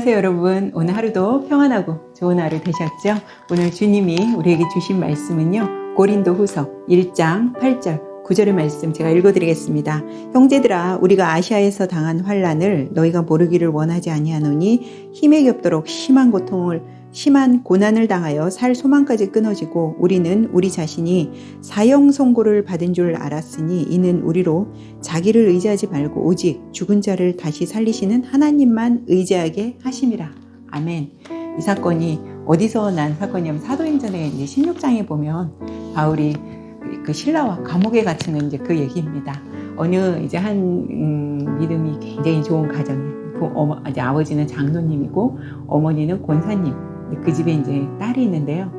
안녕하세요 여러분. 오늘 하루도 평안하고 좋은 하루 되셨죠? 오늘 주님이 우리에게 주신 말씀은요, 고린도후서 1장 8절 9절의 말씀 제가 읽어드리겠습니다. 형제들아, 우리가 아시아에서 당한 환난을 너희가 모르기를 원하지 아니하노니 힘에 겹도록 심한 고난을 당하여 살 소망까지 끊어지고 우리는 우리 자신이 사형 선고를 받은 줄 알았으니 이는 우리로 자기를 의지하지 말고 오직 죽은 자를 다시 살리시는 하나님만 의지하게 하심이라. 아멘. 이 사건이 어디서 난 사건이냐면 사도행전의 이제 16장에 보면 바울이 그 신라와 감옥에 갇히는 이제 그 얘기입니다. 어느 이제 한 믿음이 굉장히 좋은 가정에 이제 아버지는 장로님이고 어머니는 권사님. 그 집에 이제 딸이 있는데요.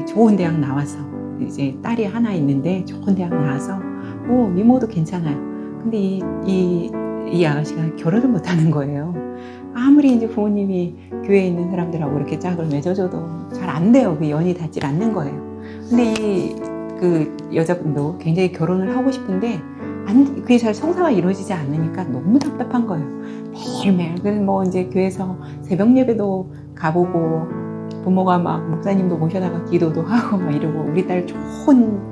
좋은 대학 나와서 이제 딸이 하나 있는데 좋은 대학 나와서 미모도 괜찮아요. 근데 이 아가씨가 결혼을 못하는 거예요. 아무리 이제 부모님이 교회에 있는 사람들하고 이렇게 짝을 맺어줘도 잘 안 돼요. 그 연이 닿질 않는 거예요. 근데 그 여자분도 굉장히 결혼을 하고 싶은데 그게 잘 성사가 이루어지지 않으니까 너무 답답한 거예요. 매일매일. 그래서 이제 교회에서 새벽 예배도 가보고 부모가 막 목사님도 모셔다가 기도도 하고 막 이러고 우리 딸 좋은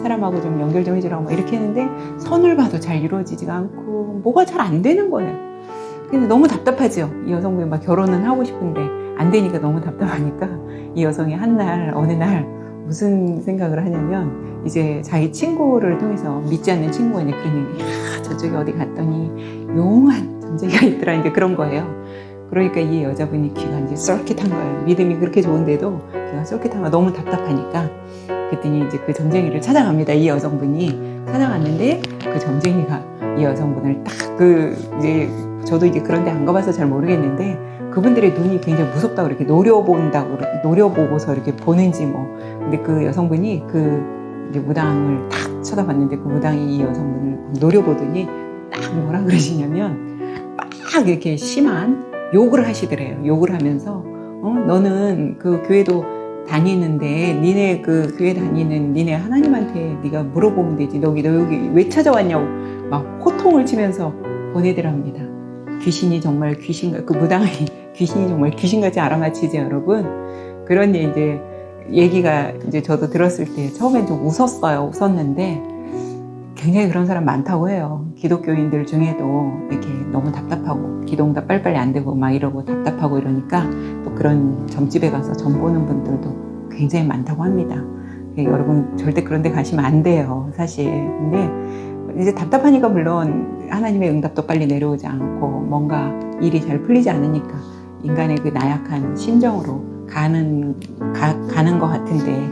사람하고 좀 연결 좀 해주라고 막 이렇게 했는데 선을 봐도 잘 이루어지지가 않고 뭐가 잘 안 되는 거예요. 근데 너무 답답하죠. 이 여성분이 막 결혼은 하고 싶은데 안 되니까 너무 답답하니까 이 여성이 어느 날 무슨 생각을 하냐면 이제 자기 친구를 통해서 믿지 않는 친구가 이제 그런 얘기, 저쪽에 어디 갔더니 용한 전쟁이가 있더라, 이제 그런 거예요. 그러니까 이 여자분이 귀가 이제 쏠깃한 거예요. 믿음이 그렇게 좋은데도 귀가 쏠깃한 거예요. 너무 답답하니까. 그랬더니 이제 그 점쟁이를 찾아갑니다. 이 여성분이 찾아갔는데 그 점쟁이가 이 여성분을 이제 저도 이제 그런 데 안 가봐서 잘 모르겠는데 그분들의 눈이 굉장히 무섭다고 이렇게 노려보고서 이렇게 보는지 근데 그 여성분이 이제 무당을 딱 쳐다봤는데 그 무당이 이 여성분을 노려보더니 딱 뭐라 그러시냐면 막 이렇게 심한 욕을 하시더래요. 욕을 하면서 너는 그 교회도 다니는데 니네 그 교회 다니는 니네 하나님한테 네가 물어보면 되지. 너 여기 왜 찾아왔냐고 막 호통을 치면서 보내더랍니다. 귀신이 정말 귀신가, 그 무당이 귀신이 정말 귀신같이 알아맞히죠, 여러분. 그런 이제 얘기가 이제 저도 들었을 때 처음엔 좀 웃었는데 굉장히 그런 사람 많다고 해요. 기독교인들 중에도 이렇게 너무 답답하고 기도응답 빨리빨리 안 되고 막 이러고 답답하고 이러니까 또 그런 점집에 가서 점 보는 분들도 굉장히 많다고 합니다. 여러분 절대 그런 데 가시면 안 돼요, 사실. 근데 이제 답답하니까 물론 하나님의 응답도 빨리 내려오지 않고 뭔가 일이 잘 풀리지 않으니까 인간의 그 나약한 심정으로 가는 것 같은데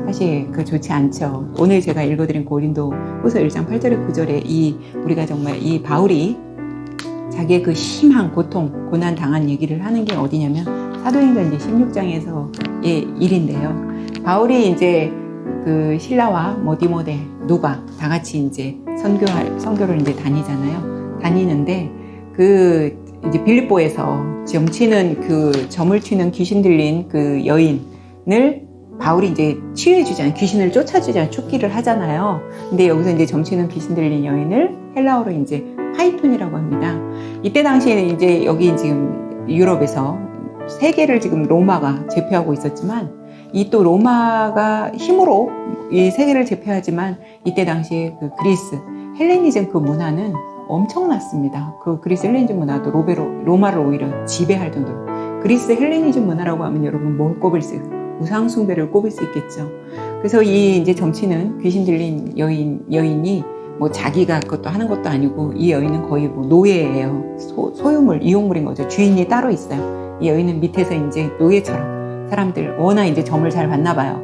사실 좋지 않죠. 오늘 제가 읽어드린 고린도후서 1장 8절에 9절에 우리가 정말 이 바울이 자기의 그 심한 고난 당한 얘기를 하는 게 어디냐면 사도행전 이제 16장에서의 일인데요. 바울이 이제 그 신라와 디모데, 누가 다 같이 이제 선교를 이제 다니는데 이제 빌립보에서 점을 치는 귀신 들린 그 여인을 바울이 이제 치유해주잖아요. 귀신을 쫓아주잖아요. 쫓기를 하잖아요. 근데 여기서 이제 점 치는 귀신 들린 여인을 헬라어로 이제 파이톤이라고 합니다. 이때 당시에는 이제 여기 지금 유럽에서 세계를 지금 로마가 제패하고 있었지만 이 또 로마가 힘으로 이 세계를 제패하지만 이때 당시에 그 그리스 헬레니즘 그 문화는 엄청났습니다. 그 그리스 헬레니즘 문화도 로마를 오히려 지배할 정도로. 그리스 헬레니즘 문화라고 하면 여러분 뭘 꼽을 수 있어요? 우상 숭배를 꼽을 수 있겠죠. 그래서 이 이제 점치는 귀신 들린 여인이 자기가 그것도 하는 것도 아니고 이 여인은 거의 노예예요. 소유물, 이용물인 거죠. 주인이 따로 있어요. 이 여인은 밑에서 이제 노예처럼 사람들 워낙 이제 점을 잘 받나 봐요.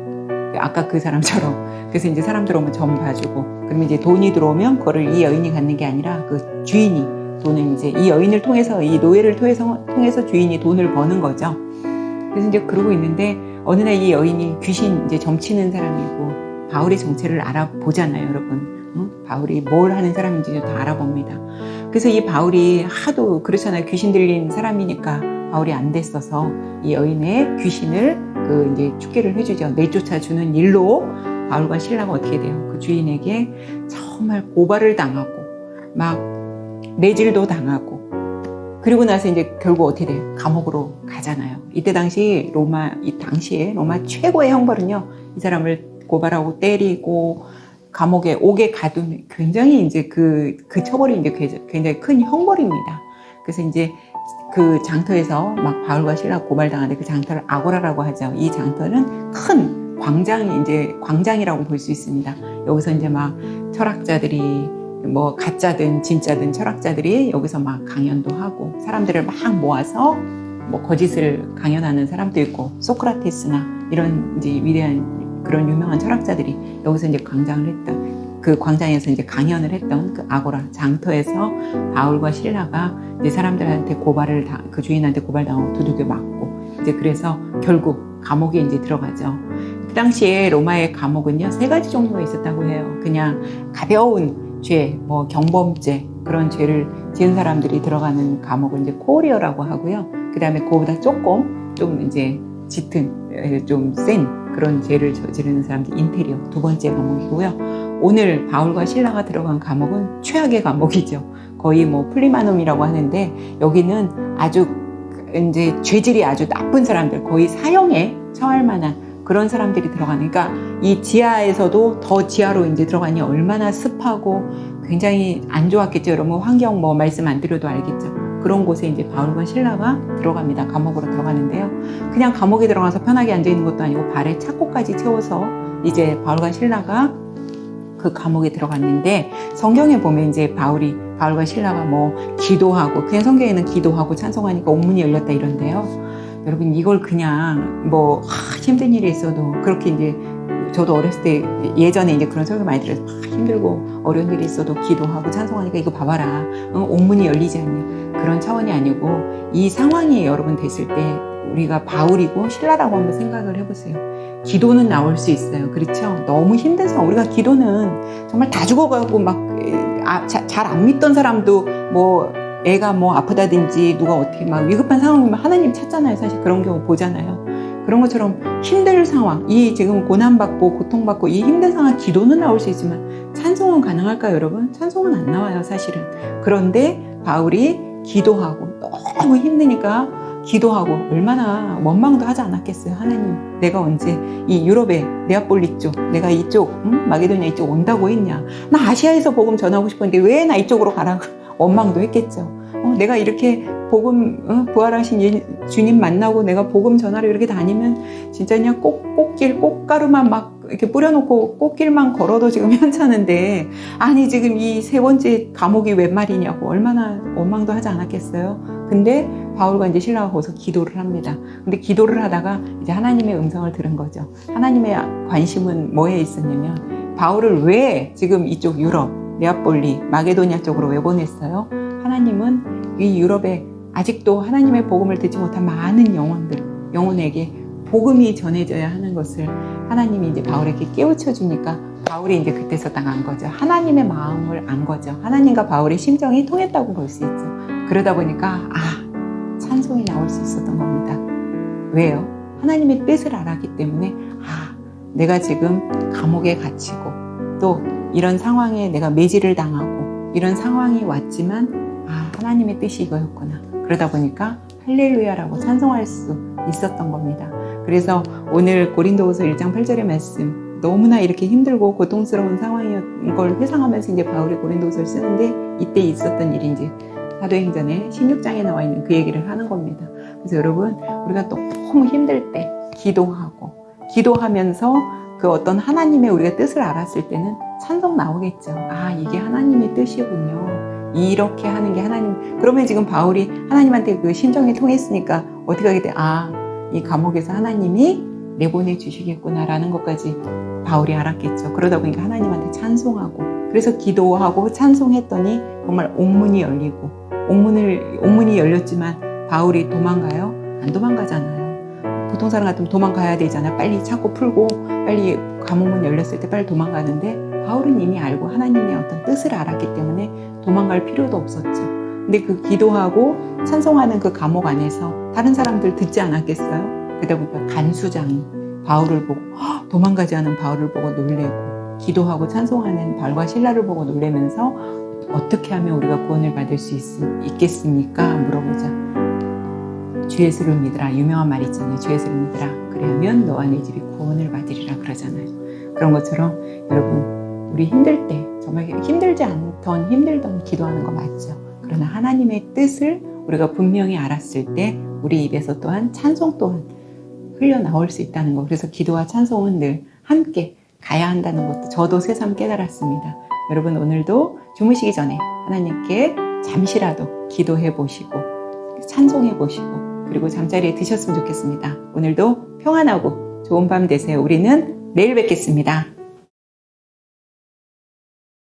아까 그 사람처럼. 그래서 이제 사람들 오면 점 봐주고 그러면 이제 돈이 들어오면 그거를 이 여인이 갖는 게 아니라 그 주인이 돈을 이제 이 여인을 통해서 이 노예를 통해서 주인이 돈을 버는 거죠. 그래서 이제 그러고 있는데 어느 날 이 여인이 귀신 이제 점치는 사람이고 바울의 정체를 알아보잖아요, 여러분. 바울이 뭘 하는 사람인지 다 알아봅니다. 그래서 이 바울이 하도 그렇잖아요. 귀신 들린 사람이니까 바울이 안 됐어서 이 여인의 귀신을 이제 축계를 해주죠. 내쫓아 주는 일로 바울과 실라가 어떻게 돼요? 그 주인에게 정말 고발을 당하고 막 매질도 당하고 그리고 나서 이제 결국 어떻게 돼요? 감옥으로 가잖아요. 이때 당시에 로마 최고의 형벌은요, 이 사람을 고발하고 때리고 감옥에 오게 가두는, 굉장히 이제 그 처벌이 이제 굉장히 큰 형벌입니다. 그래서 이제 그 장터에서 막 바울과 실라 고발당하는데, 그 장터를 아고라라고 하죠. 이 장터는 큰 광장이라고 볼 수 있습니다. 여기서 이제 막 철학자들이, 뭐 가짜든 진짜든 철학자들이 여기서 막 강연도 하고, 사람들을 막 모아서 뭐 거짓을 강연하는 사람도 있고, 소크라테스나 이런 이제 위대한 그런 유명한 철학자들이 여기서 이제 그 광장에서 이제 강연을 했던 그 아고라 장터에서 바울과 실라가 이제 사람들한테 그 주인한테 고발당하고 두들겨 맞고, 이제 그래서 결국 감옥에 이제 들어가죠. 그 당시에 로마의 감옥은요, 3가지 종류가 있었다고 해요. 그냥 가벼운 죄, 뭐 경범죄, 그런 죄를 지은 사람들이 들어가는 감옥을 이제 코리어라고 하고요. 그 다음에 그거보다 좀 이제 짙은, 좀 센 그런 죄를 저지르는 사람들, 인테리어, 2번째 감옥이고요. 오늘 바울과 실라가 들어간 감옥은 최악의 감옥이죠. 거의 뭐 플리마놈이라고 하는데, 여기는 아주 이제 죄질이 아주 나쁜 사람들, 거의 사형에 처할 만한 그런 사람들이 들어가는, 그러니까 이 지하에서도 더 지하로 이제 들어가니 얼마나 습하고 굉장히 안 좋았겠죠. 여러분 환경 뭐 말씀 안 드려도 알겠죠. 그런 곳에 이제 바울과 실라가 들어갑니다. 감옥으로 들어가는데요. 그냥 감옥에 들어가서 편하게 앉아 있는 것도 아니고 발에 착고까지 채워서 이제 바울과 실라가 그 감옥에 들어갔는데, 성경에 보면 이제 바울과 실라가 뭐 기도하고, 그냥 성경에는 기도하고 찬송하니까 옥문이 열렸다 이런데요. 여러분 이걸 그냥 뭐 힘든 일이 있어도 그렇게 이제, 저도 어렸을 때 예전에 이제 그런 설교 많이 들어서 힘들고 어려운 일이 있어도 기도하고 찬송하니까 이거 봐봐라, 옥문이 열리지 않냐, 그런 차원이 아니고, 이 상황이 여러분 됐을 때 우리가 바울이고 실라라고 한번 생각을 해보세요. 기도는 나올 수 있어요. 그렇죠? 너무 힘든 상황, 우리가 기도는 정말 다 죽어가고 막 잘 안 믿던 사람도 뭐 애가 뭐 아프다든지 누가 어떻게 막 위급한 상황이면 하나님 찾잖아요. 사실 그런 경우 보잖아요. 그런 것처럼 힘든 상황, 이 지금 고난받고 고통받고 이 힘든 상황, 기도는 나올 수 있지만 찬송은 가능할까요, 여러분? 찬송은 안 나와요, 사실은. 그런데 바울이 기도하고, 너무 힘드니까 기도하고, 얼마나 원망도 하지 않았겠어요. 하나님, 내가 언제 이 유럽의 네아폴리 쪽, 내가 이쪽, 마게도냐 이쪽 온다고 했냐? 나 아시아에서 복음 전하고 싶었는데 왜 나 이쪽으로 가라고 원망도 했겠죠. 내가 이렇게 복음, 부활하신 주님 만나고 내가 복음 전하러 이렇게 다니면 진짜 그냥 꽃가루만 막 이렇게 뿌려놓고 꽃길만 걸어도 지금 현찮은데, 아니 지금 이 3번째 감옥이 웬 말이냐고 얼마나 원망도 하지 않았겠어요. 근데 바울과 이제 실라가 거기서 기도를 합니다. 근데 기도를 하다가 이제 하나님의 음성을 들은 거죠. 하나님의 관심은 뭐에 있었냐면, 바울을 왜 지금 이쪽 유럽, 네아폴리, 마게도냐 쪽으로 왜 보냈어요? 하나님은 이 유럽에 아직도 하나님의 복음을 듣지 못한 많은 영혼에게 복음이 전해져야 하는 것을 하나님이 이제 바울에게 깨우쳐 주니까, 바울이 이제 그때서 당한 거죠. 하나님의 마음을 안 거죠. 하나님과 바울의 심정이 통했다고 볼 수 있죠. 그러다 보니까 찬송이 나올 수 있었던 겁니다. 왜요? 하나님의 뜻을 알았기 때문에, 내가 지금 감옥에 갇히고 또 이런 상황에 내가 매질을 당하고 이런 상황이 왔지만 하나님의 뜻이 이거였구나. 그러다 보니까 할렐루야라고 찬송할 수 있었던 겁니다. 그래서 오늘 고린도후서 1장 8절의 말씀, 너무나 이렇게 힘들고 고통스러운 상황인 걸 회상하면서 이제 바울이 고린도후서를 쓰는데, 이때 있었던 일이 이제 사도행전의 16장에 나와 있는 그 얘기를 하는 겁니다. 그래서 여러분, 우리가 너무 힘들 때 기도하면서 그 어떤 하나님의 우리가 뜻을 알았을 때는 찬송 나오겠죠. 이게 하나님의 뜻이군요. 이렇게 하는 게 하나님. 그러면 지금 바울이 하나님한테 그 심정이 통했으니까 어떻게 하게 돼? 이 감옥에서 하나님이 내보내 주시겠구나라는 것까지 바울이 알았겠죠. 그러다 보니까 하나님한테 찬송하고, 그래서 기도하고 찬송했더니 정말 옥문이 열리고, 옥문이 열렸지만 바울이 도망가요? 안 도망가잖아요. 보통 사람 같으면 도망가야 되잖아요. 빨리 찾고 풀고 빨리 감옥문 열렸을 때 빨리 도망가는데, 바울은 이미 알고 하나님의 어떤 뜻을 알았기 때문에 도망갈 필요도 없었죠. 근데 그 기도하고 찬송하는 그 감옥 안에서 다른 사람들 듣지 않았겠어요? 그러다 보니까 간수장이 바울을 보고, 도망가지 않은 바울을 보고 놀래고, 기도하고 찬송하는 바울과 실라를 보고 놀래면서 어떻게 하면 우리가 구원을 받을 수 있겠습니까? 물어보자. 주 예수를 믿으라. 유명한 말 있잖아요. 주 예수를 믿으라. 그래야면 너와 내 집이 구원을 받으리라 그러잖아요. 그런 것처럼 여러분, 우리 힘들 때, 정말 힘들던 기도하는 거 맞죠. 그러나 하나님의 뜻을 우리가 분명히 알았을 때 우리 입에서 또한 찬송 또한 흘러나올 수 있다는 거. 그래서 기도와 찬송은 늘 함께 가야 한다는 것도 저도 새삼 깨달았습니다. 여러분, 오늘도 주무시기 전에 하나님께 잠시라도 기도해 보시고 찬송해 보시고 그리고 잠자리에 드셨으면 좋겠습니다. 오늘도 평안하고 좋은 밤 되세요. 우리는 내일 뵙겠습니다.